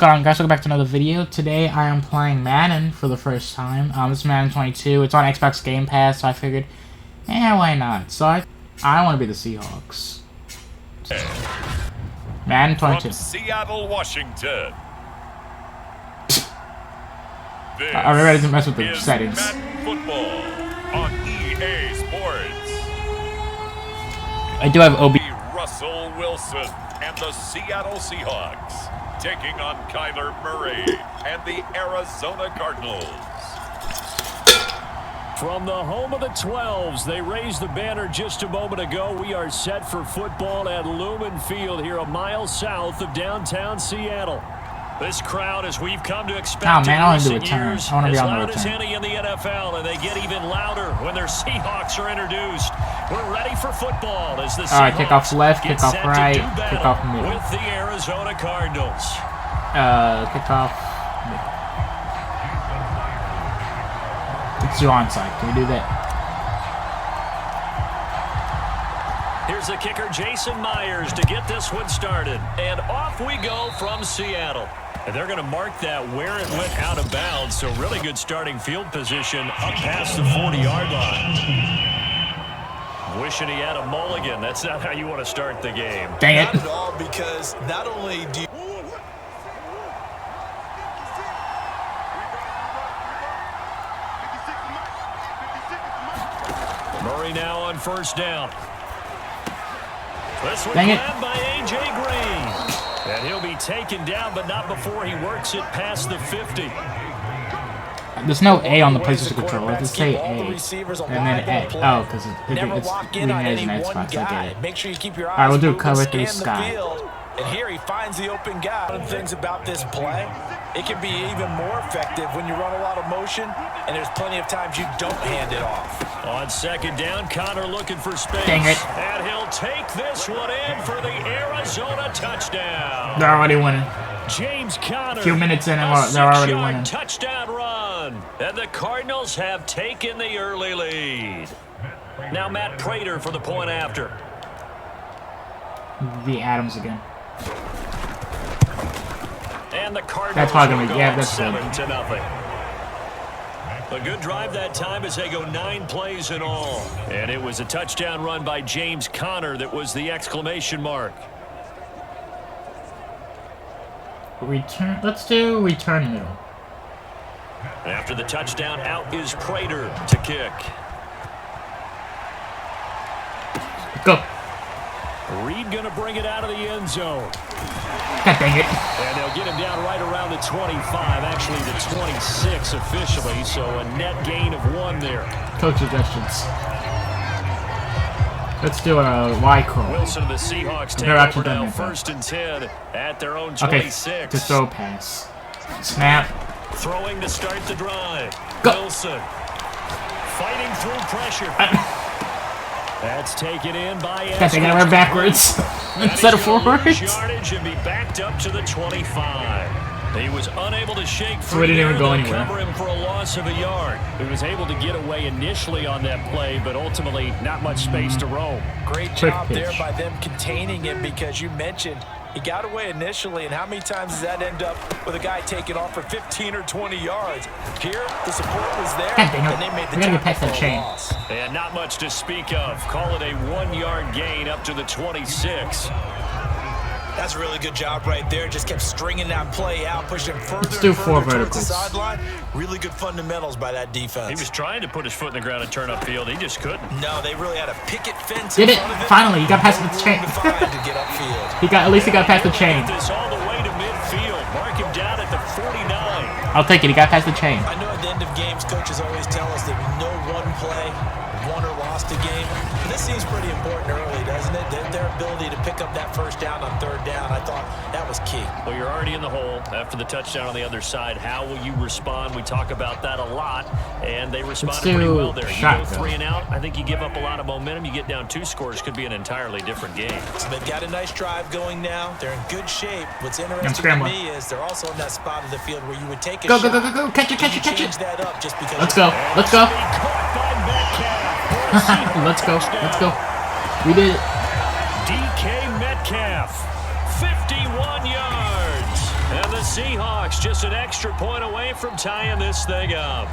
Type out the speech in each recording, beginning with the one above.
Guys, welcome back to another video. Today I am playing Madden for the first time. This is Madden 22. It's on Xbox Game Pass, so I figured, why not? So I want to be the Seahawks. Madden 22. From Seattle, Washington. I'm ready to mess with the settings. Madden Football on EA Sports. I do have OB. Russell Wilson and the Seattle Seahawks taking on Kyler Murray and the Arizona Cardinals. From the home of the 12s, they raised the banner just a moment ago. We are set for football at Lumen Field here a mile south of downtown Seattle. This crowd, as we've come to expect in recent years, as loud as any in the NFL, and they get even louder when their Seahawks are introduced. We're ready for football as the Seahawks kickoff left, kickoff right, kickoff middle. With the Arizona Cardinals. Kickoff middle. Let's do onside. Can we do that? Here's the kicker, Jason Myers, to get this one started. And off we go from Seattle. And they're going to mark that where it went out of bounds. So really good starting field position up past the 40-yard line. Wishing he had a mulligan. That's not how you want to start the game. Dang it. Not at all, because not only do you... Murray now on first down. This one Dang it. grabbed by A.J. Green. And he'll be taken down, but not before he works it past the 50. There's no A on the PlayStation controller. Just say A. And then A. Oh, because it's reading it as an Xbox. I get it. Make sure you keep your eyes Alright, we'll do moving, cover 3 scan the Sky. field, and here he finds the open guy. One of the things about this play, it can be even more effective when you run a lot of motion, and there's plenty of times you don't hand it off. On second down, Connor looking for space. Dang it. And he'll take this one in for the Arizona touchdown. They're already winning. James Conner. A few minutes in and they're already winning. Touchdown run. And the Cardinals have taken the early lead. Now Matt Prater for the point after. The Adams again. And the Cardinals That's probably gonna be, yeah, that's 7-0. A good drive that time as they go 9 plays in all. And it was a touchdown run by James Conner that was the exclamation mark. Return. Let's do return middle. After the touchdown, out is Prater to kick. Go. Reed going to bring it out of the end zone. God dang it. And they'll get him down right around the 25, actually the 26 officially, so a net gain of 1 there. Coach suggestions. Let's do a Y call. Wilson and the Seahawks take over now, 1st and 10 at their own 26. Okay, to throw pass. Snap. Throwing to start the drive. Go. Wilson fighting through pressure. That's taken in by Guess I gotta run backwards instead of forwards. Yardage and be backed up to the 25. He was unable to shake So we didn't even go anywhere. Cover him for a loss of a yard. He was able to get away initially on that play, but ultimately not much space to roam. Great job there by them containing him, because you mentioned he got away initially, and how many times does that end up with a guy taking off for 15 or 20 yards? Here, the support was there, and they made the tackle for a loss. And not much to speak of. Call it a 1-yard gain up to the 26. That's a really good job right there. Just kept stringing that play out, pushing further Let's do and further 4 towards the verticals. sideline. Really good fundamentals by that defense. He was trying to put his foot in the ground and turn upfield. He just couldn't. No, they really had a picket fence. Did in it? front of Finally, he got past the chain. To get upfield. At least he got past the chain. This all the way to midfield. Mark him down at the 49. I'll take it. He got past the chain. I know at the end of games, coaches always tell us that no one play won or lost a game. But this seems pretty important early, doesn't it? Their ability to pick up that first down on 3rd down, I thought that was key. Well, you're already in the hole after the touchdown on the other side. How will you respond? We talk about that a lot, and they responded pretty well there. You go 3 and out, I think you give up a lot of momentum. You get down 2 scores, could be an entirely different game. So they've got a nice drive going now. They're in good shape. What's interesting to me is they're also in that spot of the field where you would take a shot. Go. Catch it. Change that up just because. Let's go. Let's go. We did it. DK Metcalf, 51 yards. And the Seahawks just an extra point away from tying this thing up.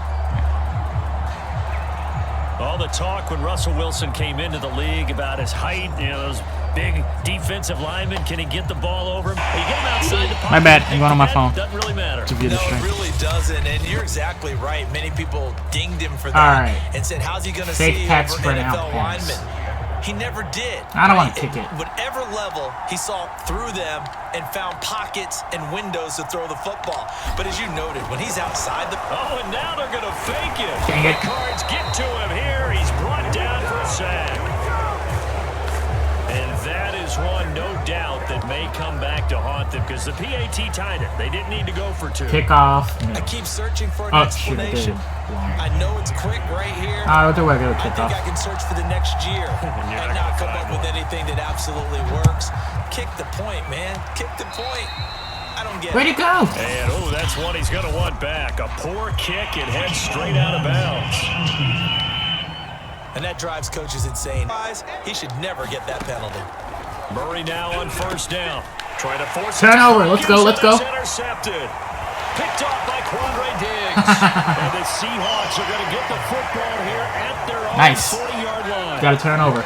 All the talk when Russell Wilson came into the league about his height, you know, those big defensive linemen. Can he get the ball over him? You get him outside the pocket. My bad. I'm going on my phone. Doesn't really matter. No, it really doesn't. And you're exactly right. Many people dinged him for that and said, how's he going to see over NFL linemen? He never did. I don't want to kick it. Whatever level, he saw through them and found pockets and windows to throw the football. But as you noted, when he's outside the... Oh, and now they're going to fake it. Dang it. The Cards get to him here. He's brought down for a sack. And that is one, no doubt, that may come back to haunt them because the PAT tied it. They didn't need to go for 2. Kickoff. I keep searching for an explanation. I know it's quick right here. I'll do a regular kickoff. I think I can search for the next year and not come up with anything that absolutely works. Kick the point, man. Kick the point. I don't get it. Where'd it go? And, oh, that's one he's going to want back. A poor kick and head straight out of bounds. And that drives coaches insane. He should never get that penalty. Murray now on first down. Trying to force turnover. Let's go. Let's go. Intercepted. Picked off by Quandre Diggs. And the Seahawks are going to get the football here at their own 40-yard line. Got a turnover.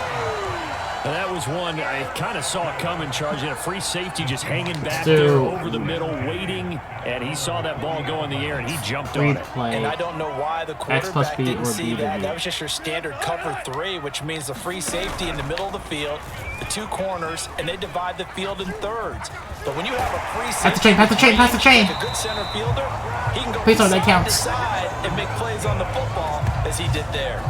And that was one I kind of saw it coming, charging a free safety just hanging back there over the middle, waiting, and he saw that ball go in the air, and he jumped on it. And I don't know why the quarterback didn't see that. That was just your standard cover 3, which means the free safety in the middle of the field, the 2 corners, and they divide the field in thirds. But when you have a free safety, pass the chain. A good center fielder, he can go that counts. side and make plays on the football as he did there.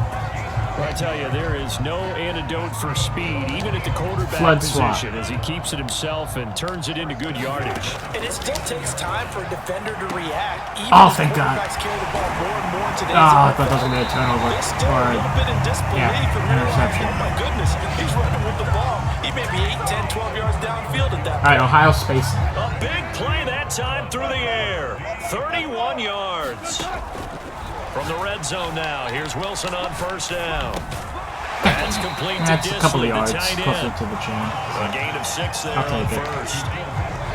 Well, I tell you, there is no antidote for speed, even at the quarterback position, as he keeps it himself and turns it into good yardage. And it still takes time for a defender to react. Even thank God. Carry the ball more and more in today's I thought that was going to be a turnover. They're still a little bit in disbelief and realizing, oh my goodness, he's running with the ball. He may be 8, 10, 12 yards downfield at that point. All right, Ohio spacing. A big play that time through the air. 31 yards. From the red zone now, here's Wilson on first down. That's complete to That's a couple of yards the tight end. closer to the chain. A gain of 6 there I'll take on it. first.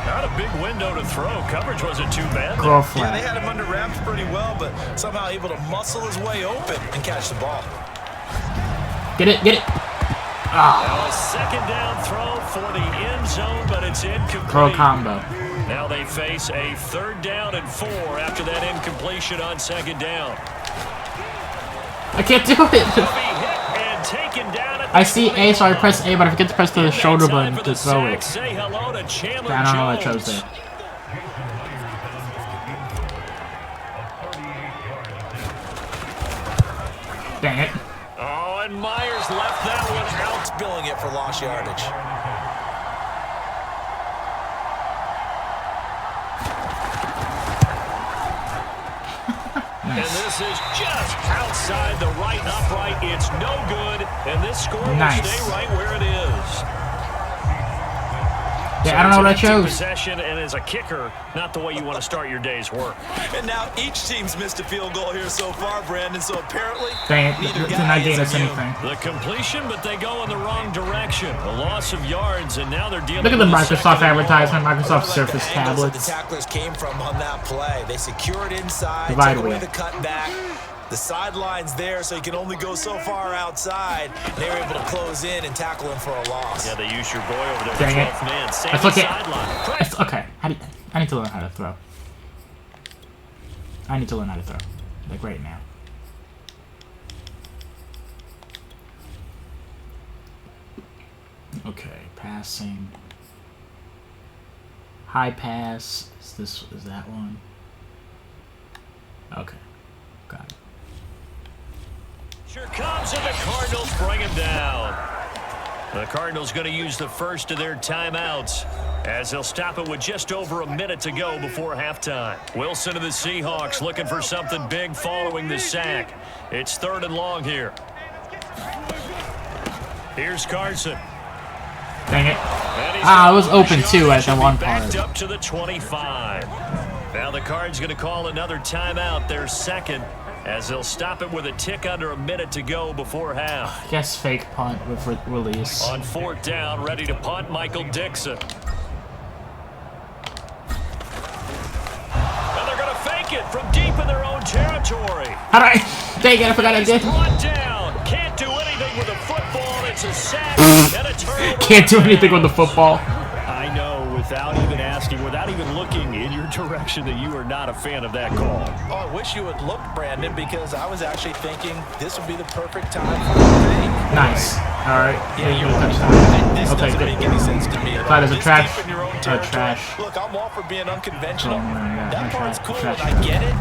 Not a big window to throw. Coverage wasn't too bad. Go flat. Yeah, they had him under wraps pretty well, but somehow able to muscle his way open and catch the ball. Get it. Now a second down throw for the end zone, but it's incomplete. Throw combo. Now they face a 3rd down and 4 after that incompletion on 2nd down. I can't do it. I see A, so I press A, but I forget to press the shoulder button to throw it. Say hello to Chandler I don't know what I Jones. chose there. Dang it. Oh, and Myers left that one out. Billing it for lost yardage. And this is just outside the right upright. It's no good, and this score will stay right where it is. Yeah, I don't know what I chose. Possession, and as a kicker, not the way you want to start your day's work. And now each team's missed a field goal here so far, Brandon, so apparently dang it, did not gain us anything. The completion, but they go in the wrong direction. A loss of yards, and now they're dealing Look at the with Microsoft advertisement, Microsoft Surface tablets. The tacklers came from on that play. They secured inside, Divide took away away. the cutback. The sideline's there, so you can only go so far outside. They were able to close in and tackle him for a loss. Yeah, they used your boy over there. Dang it. 12th man. That's okay. It's okay. I need to learn how to throw. I need to learn how to throw. Like right now. Okay, passing. High pass. Is that one? Okay. Got it. Here comes, and the Cardinals bring him down. The Cardinals going to use the first of their timeouts as they'll stop it with just over a minute to go before halftime. Wilson of the Seahawks looking for something big following the sack. It's 3rd and long here. Here's Carson. Dang it. I was open too at the one part. Backed up to the 25. Now the Cards going to call another timeout, their second, as they'll stop it with a tick under a minute to go before half. I guess fake punt with release. On 4th down, ready to punt, Michael Dixon. territory. How do I? Dang it, I forgot I did. Brought down. Can't do anything with the football. It's a sack and a turnover. Can't do anything with the football. I know, without even asking, without even looking in your direction, that you are not a fan of that call. Oh, I wish you would look, Brandon, because I was actually thinking this would be the perfect time for a fake. Nice. All right. Yeah, you're right. This Okay, doesn't good. make any sense to me at all. Thought it was a This trash. deep in your own A territory. trash. Look, I'm all for being unconventional. Oh, yeah, That part's cool, trash. and I get it.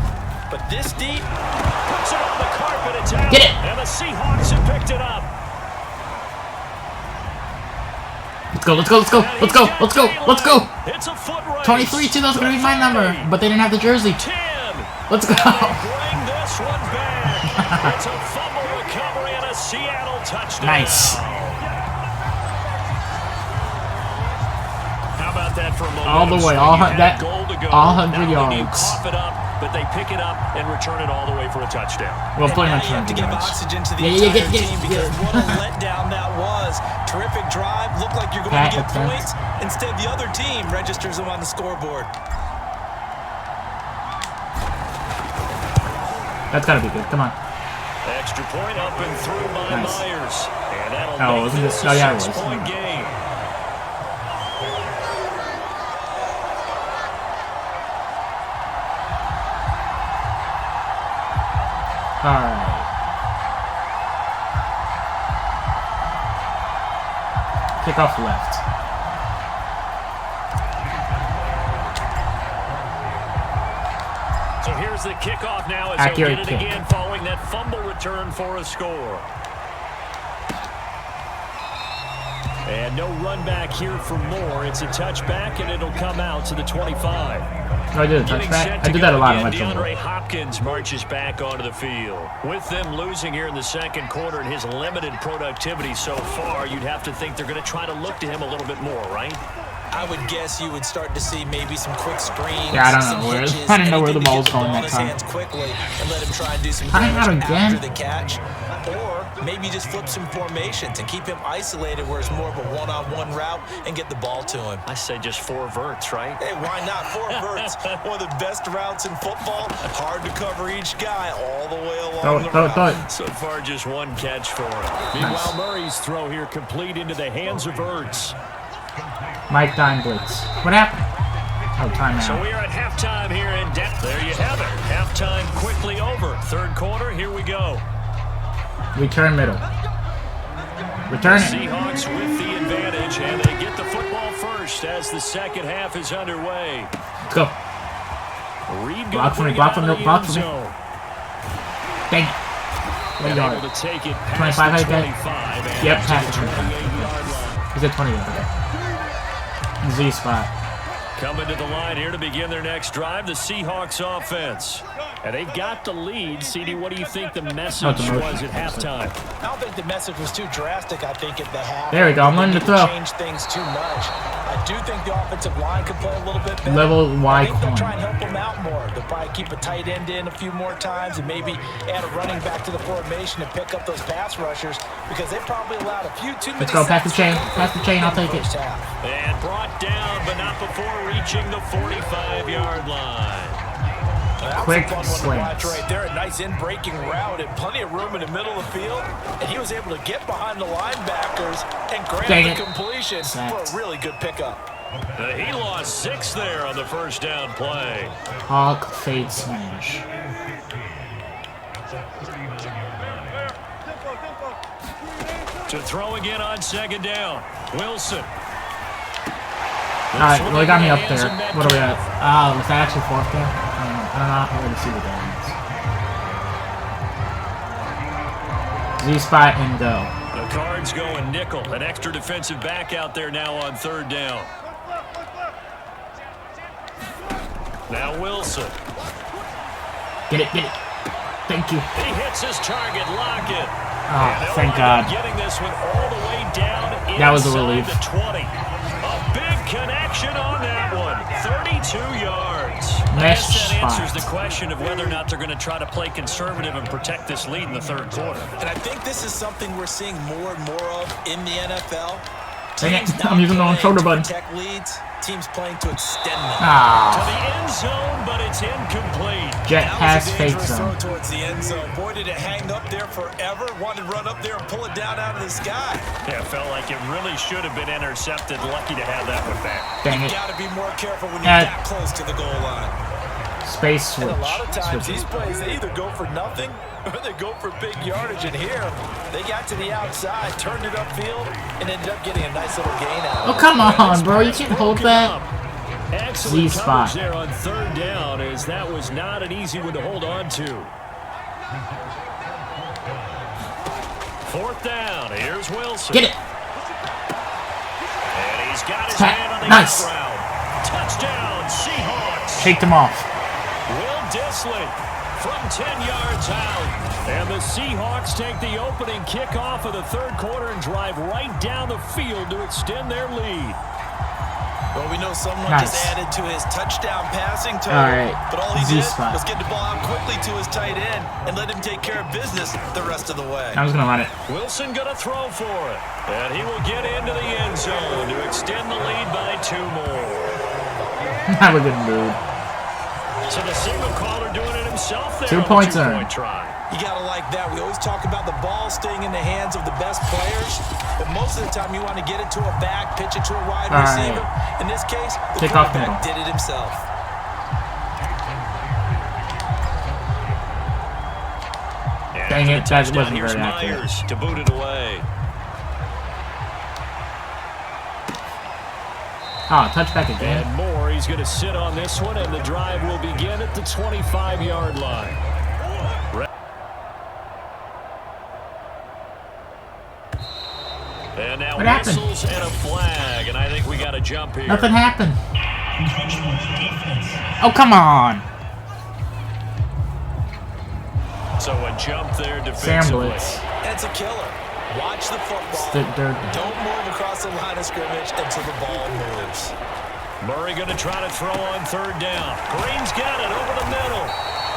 But this deep, Puts it on the carpet. It's out. Get it. And the Seahawks have picked it up. Let's go. Let's go. Let's go. Let's go. Let's go. Let's go. It's a foot race. 23 2. That's gonna be my number, but they didn't have the jersey. 10. Let's go. They bring this one back. It's a fumble recovery and a Seattle touchdown. Nice. How about that for a moment? All the way. All that. Goal to go. All Not 100 only do you yards. cough it up, but they pick it up and return it all the way for a touchdown. Well, pretty now much you have to 100 give yards. oxygen to the Yeah, entire get team because what a letdown that was. Terrific drive. Looked like you're going to get points. Instead, the other team registers them on the scoreboard. That's gotta be good. Come on. Extra point up and through by Nice. Myers. And that'll Oh, make wasn't this it? Oh, yeah, a it was. 6-point game. All right. Kickoff left. So here's the kickoff now as Accurate they'll get it kick. again following that fumble return for a score. And no run back here for more. It's a touchback, and it'll come out to the 25. Oh, I did a Getting touchback. set I to did go that a lot in my again, football. DeAndre Hopkins marches back onto the field. With them losing here in the second quarter and his limited productivity so far, you'd have to think they're going to try to look to him a little bit more, right? I would guess you would start to see maybe some quick screens. Yeah, I don't some know where. hitches, I didn't know where the anything to ball's get the going ball that in his time. hands quickly and let him try and do some Time out damage again. after the catch. Or maybe just flip some formations and keep him isolated where it's more of a one-on-one route and get the ball to him. I say just 4 verts, right? Hey, why not? 4 verts. One of the best routes in football. Hard to cover each guy all the way along the route. So far, just 1 catch for him. Meanwhile, Murray's throw here complete into the hands of Ertz. Mike Dine blitz. What happened? Oh, timeout. So we are at halftime here in Denver. There you have it. Halftime quickly over. Third quarter, here we go. Return middle. Return it. Seahawks with the advantage, and they get the football first as the second half is underway. Let's go. Reed Block for me, block for me, block for me. Dang it. What Able yard? to take it 25, past the I bet. 25 and Yep, to past the the 25. 28-yard line. He's at 20 yard. Z spot. Coming to the line here to begin their next drive, the Seahawks offense. And they've got the lead. CD, what do you think the message was at halftime? I don't think the message was too drastic, I think, at the half. There we go. I'm learning to throw. Change things too much. I do think the offensive line could play a little bit better. Level Y I think they'll corner. try and help them out more. They'll probably keep a tight end in a few more times and maybe add a running back to the formation and pick up those pass rushers because they probably allowed a few too many Let's go. Pass the sacks chain. Pass the chain. I'll take it. first half. And brought down, but not before reaching the 45-yard line. That was Quick a fun one to watch slants. right there. A nice in-breaking route and plenty of room in the middle of the field. And he was able to get behind the linebackers and grab Dang the it. completion Sacked. for a really good pickup. He lost 6 there on the first down play. Hawk fade smash. To throw again on second down. Wilson. Alright, well, they got me up there. What are we at? Oh, was that actually 4th down? I don't know. I'm ready to see what that means. Z spot and go. The Cards going nickel. An extra defensive back out there now on third down. Now Wilson. Get it, get it. Thank you. He hits his target. Lockett. Oh, thank God. Getting this one all the way down That was a inside relief. the 20. A big connection on that one. 32 yards. I Mesh guess that spot. answers the question of whether or not they're going to try to play conservative and protect this lead in the third quarter. And I think this is something we're seeing more and more of in the NFL. Dang it. I'm using the wrong shoulder button. Leads, teams playing to extend them. To the end zone, but it's incomplete. Jet pass fake zone. Towards the end zone. Boy, did it hang up there forever. Wanted to run up there and pull it down out of the sky. Yeah, it felt like it really should have been intercepted. Lucky to have that one back. Dang it. You got to be more careful when you're that close to the goal line. Space switch. And a lot of times these plays, they either go for nothing or they go for big yardage. And here, they got to the outside, turned it upfield, and ended up getting a nice little gain out of it. Oh, come on, bro. You can't hold that. Excellent Z coverage spot. there on third down, as that was not an easy one to hold on to. Fourth down. Here's Wilson. Get it. And he's got his hand on the Nice. ground. Touchdown, Seahawks. Shake them off. Will Dissly from 10 yards out. And the Seahawks take the opening kickoff of the third quarter and drive right down the field to extend their lead. Well, we know someone just added to his touchdown passing total. All right. But all he did Z-spot. was get the ball out quickly to his tight end and let him take care of business the rest of the way. I was going to run it. Wilson going to throw for it. And he will get into the end zone to extend the lead by 2 more. Have a good mood. So the signal caller doing it himself there. 2 points earned. Try. You got to like that. We always talk about the ball staying in the hands of the best players, but most of the time you want to get it to a back, pitch it to a wide receiver. Right. In this case, the Kick off quarterback middle. did it himself. Dang it, that wasn't Here's very accurate. Myers to boot it away. Oh, touchback again. And more, he's going to sit on this one, and the drive will begin at the 25-yard line. And now What happened? whistles and a flag, and I think we got a jump here. Nothing happened. Oh, come on. So a jump there Sam defensively. Blitz. That's a killer. Watch the football. Don't move across the line of scrimmage until the ball moves. Murray going to try to throw on third down. Green's got it over the middle.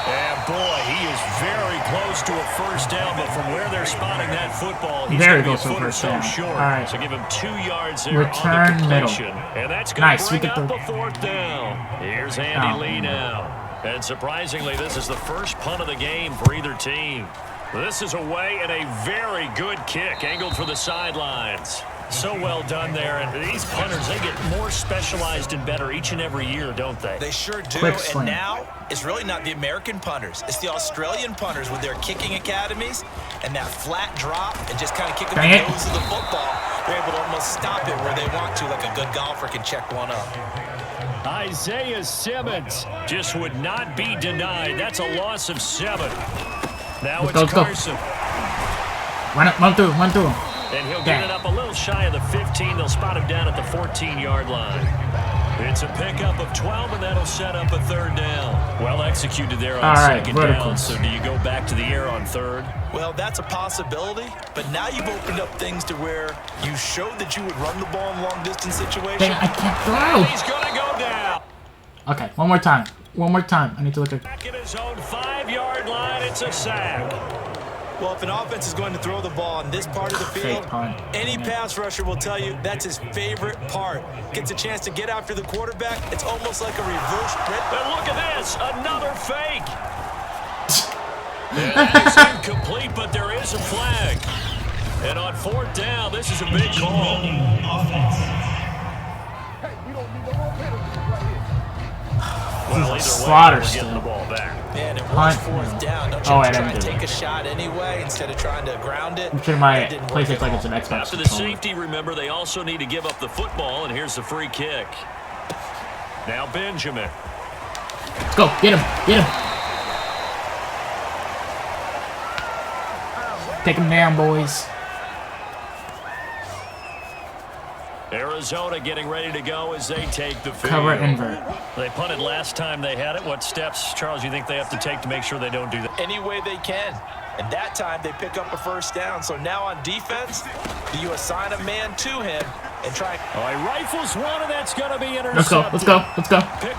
And boy, he is very close to a first down, but from where they're spotting that football, he's Very going to close be a to foot or a first so down. short. All right. So give him 2 yards there Return on the middle. completion. And that's going Nice, to we bring get up the- a fourth down. Here's Andy Lee now. And surprisingly, this is the first punt of the game for either team. This is away and a very good kick, angled for the sidelines. So well done there, and these punters, they get more specialized and better each and every year, don't they? They sure do, Quick and slam. now it's really not the American punters. It's the Australian punters with their kicking academies and that flat drop and just kind of kicking the Dang it. nose of the football. They're able to almost stop it where they want to, like a good golfer can check one up. Isaiah Simmons just would not be denied. That's a loss of 7. Now Let's it's go. Carson. Run through him. And he'll Dang. get it up a little shy of the 15. They'll spot him down at the 14-yard line. It's a pickup of 12, and that'll set up a third down. Well executed there on All right, second vertical. down. So do you go back to the air on third? Well, that's a possibility, but now you've opened up things to where you showed that you would run the ball in long-distance situations. Dang, I can't And throw. he's going to go down. Okay, one more time. I need to look at... Back at his own 5-yard line, it's a sack. Well, if an offense is going to throw the ball in this part of the field, Fake punt. any pass rusher will tell you that's his favorite part. Gets a chance to get after the quarterback. It's almost like a reverse sprint. And look at this, another fake. It's incomplete, but there is a flag. And on fourth down, this is a big call. Well, either Slaughter way, we're getting the still. ball back. Man, it was Punt. fourth down. Don't you Oh, I have to try didn't and do take it. a shot anyway instead of trying to ground it? I'm sure my That didn't work place at looks like all. it's an Xbox After the controller. safety, remember, they also need to give up the football, and here's the free kick. Now Benjamin. Let's go. Get him. Take him down, boys. Arizona getting ready to go as they take the field. Cover invert. They punted last time they had it. What steps, Charles, you think they have to take to make sure they don't do that? Any way they can. And that time they pick up a first down. So now on defense, do you assign a man to him and try? All right, rifles one, and that's going to be intercepted. Let's go. Picked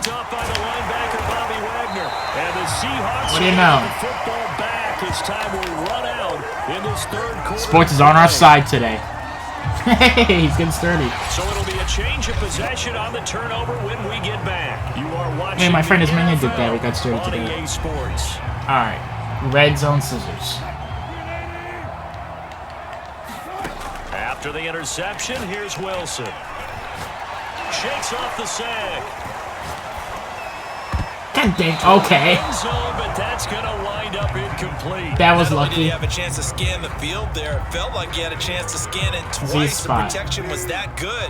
up by the linebacker, Bobby Wagner. And the Seahawks What do you know? get the football back as time will run out in this third quarter. Sports is on our side today. Hey, he's getting sturdy. So it'll be a change of possession on the turnover when we get back. You are watching. Hey, my friend his minion did that. We got sturdy today. EA Sports. All right, red zone scissors. After the interception, here's Wilson. Shakes off the sack. God dang. Okay. Zone, but that's going to wind up incomplete. That was Not only did lucky. he have a chance to scan the field there, it felt like he had a chance to scan it twice. The protection was that good.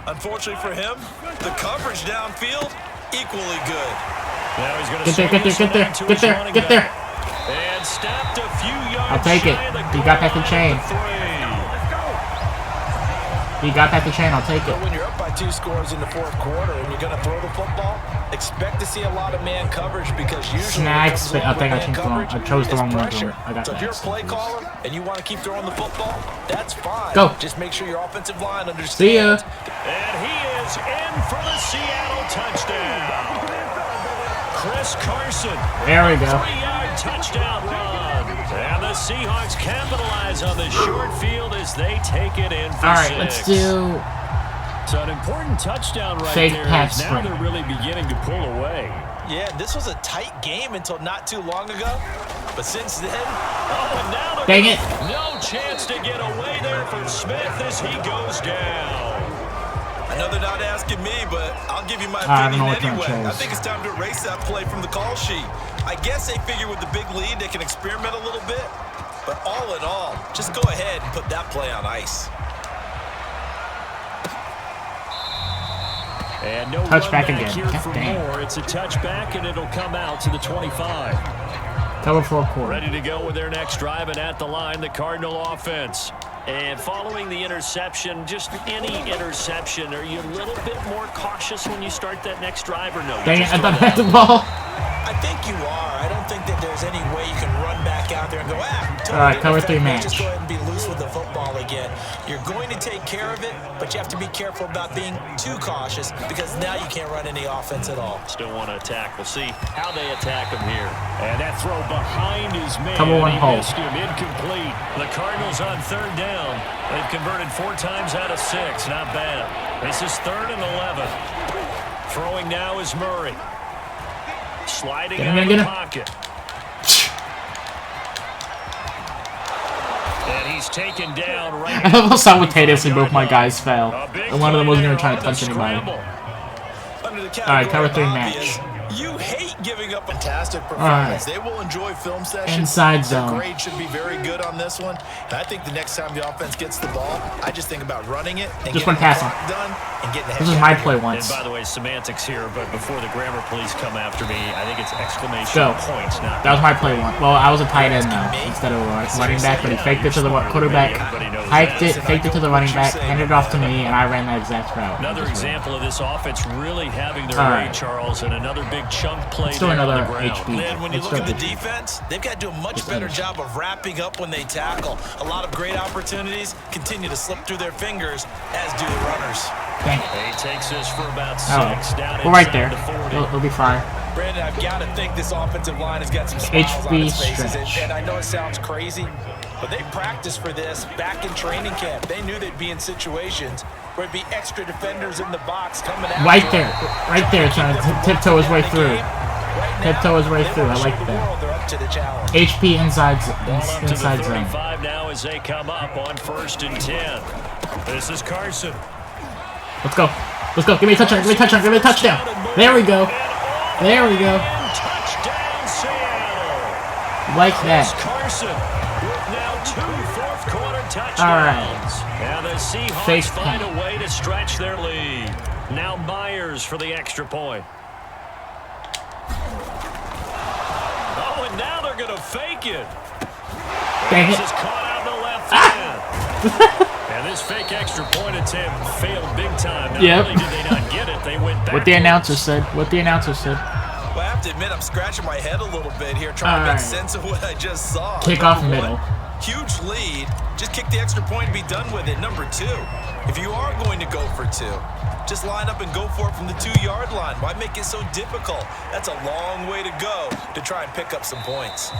Unfortunately for him, the coverage downfield, equally good. Now he's going to Get there. And stopped a few yards. I'll take it. He got past the chain. He got past the chain. I'll take it. But when you're up by 2 scores in the 4th quarter and you're going to throw the football, expect to see a lot of man coverage because usually Snags. I think I chose the wrong one. pressure. I got so if you're a next. play caller and you want to keep throwing the football, that's fine. Go. Just make sure your offensive line understands. See ya. And he is in for the Seattle touchdown. Chris Carson. There we go. 3-yard touchdown run. And the Seahawks capitalize on the short field as they take it in for 6. All right, let's do So an important touchdown right fake there. pass Now sprint. they're really beginning to pull away. Yeah, this was a tight game until not too long ago. But since then, And now Dang it. no chance to get away there for Smith as he goes down. I know they're not asking me, but I'll give you my I don't know opinion what to anyway. I choose. think it's time to erase that play from the call sheet. I guess they figure with the big lead, they can experiment a little bit. But all in all, just go ahead and put that play on ice. And no Touchback run again. back here God for dang. more. It's a touchback, and it'll come out to the 25. cover 4 quarter. Ready to go with their next drive, and at the line, the Cardinal offense. And following the interception, just any interception, are you a little bit more cautious when you start that next drive or no? Dang it! I thought I had the ball. I think you are. I don't think that there's any way you can run back out there and go, totally All right, didn't cover affect 3 me. match. Just go ahead and be loose with the football again. You're going to take care of it, but you have to be careful about being too cautious because now you can't run any offense at all. Still want to attack. We'll see how they attack him here. And that throw behind his man. Cover 1 He hole. missed him. Incomplete. The Cardinals on 3rd down. They've converted 4 times out of 6. Not bad. This is 3rd and 11. Throwing now is Murray. Sliding out of the pocket. And he's taken down right. I almost simultaneously both my guys fell. And one of them wasn't even trying to touch anybody. Under the All right, cover 3 obvious, match. You hate giving up fantastic performance. They will enjoy film sessions. Inside Their zone. grade should be very good on this one. And I think the next time the offense gets the ball, I just think about running it and Just getting one passing. the clock done and getting the heck This is out my of play here. once. And by the way, semantics here, but before the grammar police come after me, I think it's exclamation Go. points, not That was my play one. Well, I was a tight end though, instead of a running back, but he faked it to the quarterback, hiked it, faked it to the running back, handed it off to me, and I ran that exact route. Another example of this offense really having their All way, right. Charles, and another big chunk play Let's do there on another the ground. HP. Then when you Let's look at do the it. defense, they've got to do a much better job of wrapping up when they tackle. A lot of great opportunities continue to slip through their fingers, as do the runners. Dang it. He takes this for about 6 Oh, down we're right inside there. the 40. It'll be fine. Brandon, I've got to think this offensive line has got some smiles on HB its faces. stretch. And I know it sounds crazy, but they practiced for this back in training camp. They knew they'd be in situations where it'd be extra defenders in the box coming out. Right there, trying to tiptoe his way through. Tiptoe his way through. I like that. They're up to the challenge. HP inside Ball up to the inside zone. 35 now as they come up on 1st and 10. This is Carson. Let's go. Let's go. Give me a touchdown. Give me a touchdown. Give me a touchdown. There we go. There we go. Touchdown, Seattle. Like Chris that. Carson with now 2 fourth-quarter touchdowns. All right. And the Seahawks Fake find punt. a way to stretch their lead. Now Myers for the extra point. Oh, and now they're going to fake it. Dang This it. is caught out in the left hand. And this fake extra point attempt failed big time. Not Yep. only did they not get it, they went back. What the announcer said. What the announcer said. Well, I have to admit, I'm scratching my head a little bit here, trying to All make right. sense of what I just saw. Kick off Number middle. one, huge lead. Just kick the extra point and be done with it. Number 2, if you are going to go for 2, just line up and go for it from the 2-yard line. Why make it so difficult? That's a long way to go to try and pick up some points.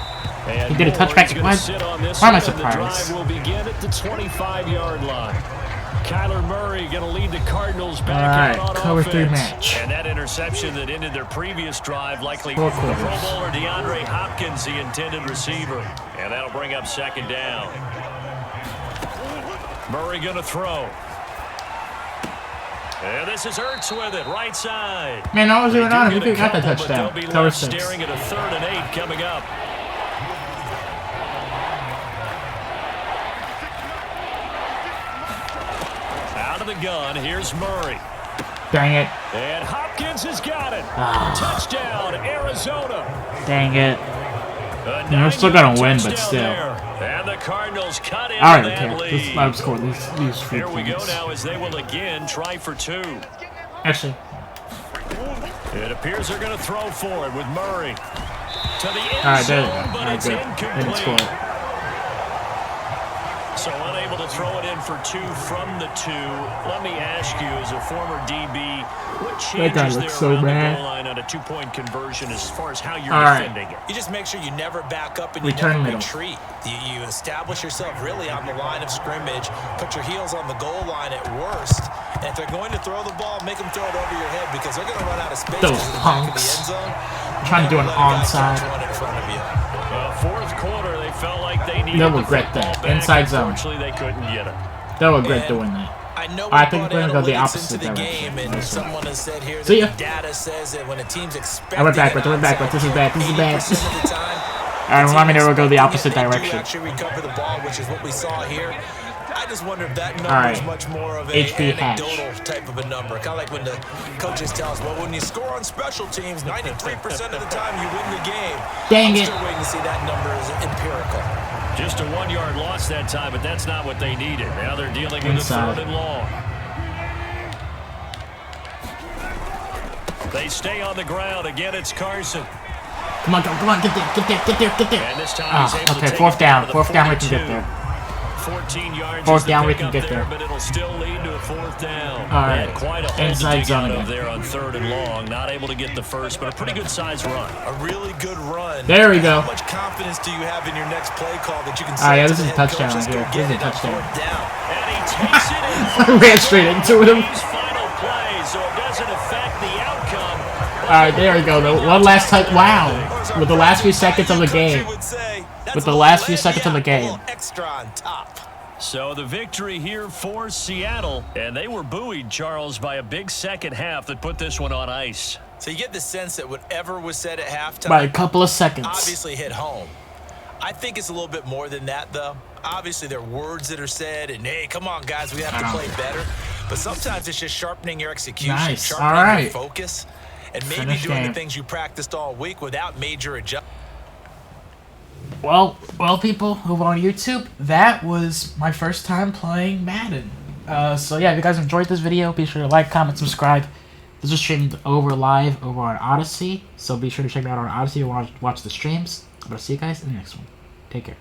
And He did a Moore touchback. is gonna Why- sit on this why am I one, and the surprised? drive will begin at the 25-yard line. Kyler Murray going to lead the Cardinals back out on cover offense. 3 match. And that interception that ended their previous drive, likely Pro Bowler DeAndre Hopkins, the intended receiver. And that'll bring up 2nd down. Murray going to throw. And this is Ertz with it, right side. Man, I was even on him. He got that touchdown. Cover 6. Staring at a 3rd and 8 coming up. Out of the gun, here's Murray. Dang it. And Hopkins has got it. Touchdown, Arizona. Dang it. We're still gonna win, but still. And the Cardinals cut in Alright, that okay. lead. Let's score these 3 Here we go points. now as they will again try for 2. Actually, It appears they're going to throw for it with Murray. To the end alright, there zone, you go. but Alright, it's good. Didn't score incomplete. it. So unable to throw it in for 2 from the 2. Let me ask you, as a former DB, what That guy changes there looks so around the bad. goal line on a 2-point conversion as far as how you're Alright. defending it? You just make sure you never back up and you Return never middle. retreat. You establish yourself really on the line of scrimmage, put your heels on the goal line at worst, and if they're going to throw the ball, make them throw it over your head because they're going to run out of space. Those to the back of the punks. end zone. Trying to do an Let a guy onside. catch one in front of you. 4th quarter, they felt like they needed They'll the regret football that. back. Inside zone. Unfortunately, they couldn't get it. They'll regret And doing that. I know I we think brought we're gonna go the analytics opposite into the direction. game, and That's right. someone has said here See ya. that data says that when a team's expecting I went backwards. an I went backwards. This is onside bad. This is bad. 80% of the time, Alright, remind me to go the expecting opposite it, they do direction. actually recover the ball, which is what we saw here. I just wonder if that number Alright. is much more of an HB Hatch. anecdotal type of a number. Kind of like when the coaches tell us, well, when you score on special teams, 93% of the time you win the game. Dang I'm it. still waiting to see that number is empirical. Just a 1-yard loss that time, but that's not what they needed. Now they're dealing with Inside. a 3rd and long. They stay on the ground. Again, it's Carson. Come on, come on, get there, get there, get there, get there. And this time he's able to Okay, take 4th it down. to the 4th down, we can 42. get there. 14 yards 4th is the down, we pickup can get there. But it'll still lead to a 4th down. All right. And quite a hole Inside to dig zone out of again. there on 3rd and long. Not able to get the first, but a pretty good size run. A really good run. There we go. How much confidence do you have in your next play call that you can say Ah, yeah, to this the is a head touchdown coach, let's right go here. get This is a it on touchdown. 4th down. And he takes it in I ran straight into him. his final play, so it doesn't affect the outcome. Alright, there we go. One last touch. Wow. With the last few seconds of the game. With the last few seconds of the game. Extra on top. So the victory here for Seattle. And they were buoyed, Charles, by a big second half that put this one on ice. So you get the sense that whatever was said at halftime By a couple of seconds. obviously hit home. I think it's a little bit more than that, though. Obviously, there are words that are said, and hey, come on, guys, we have to play better. But sometimes it's just sharpening your execution, Nice. sharpening All right. your focus, and maybe Finish doing game. the things you practiced all week without major adjustments. Well, people who are on YouTube, that was my first time playing Madden. So yeah, if you guys enjoyed this video, be sure to like, comment, subscribe. This is streamed live over on Odyssey, so be sure to check it out on Odyssey and watch the streams. I'm gonna see you guys in the next one. Take care.